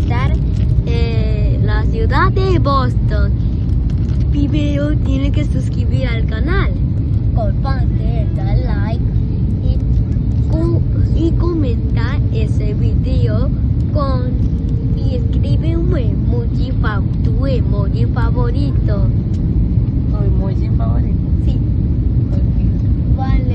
visitar la ciudad de Boston. Video tiene que suscribir al canal. Comparte, da like Y comentar ese video y escribe un tu emoji favorito. Tu emoji favorito. Sí. vale.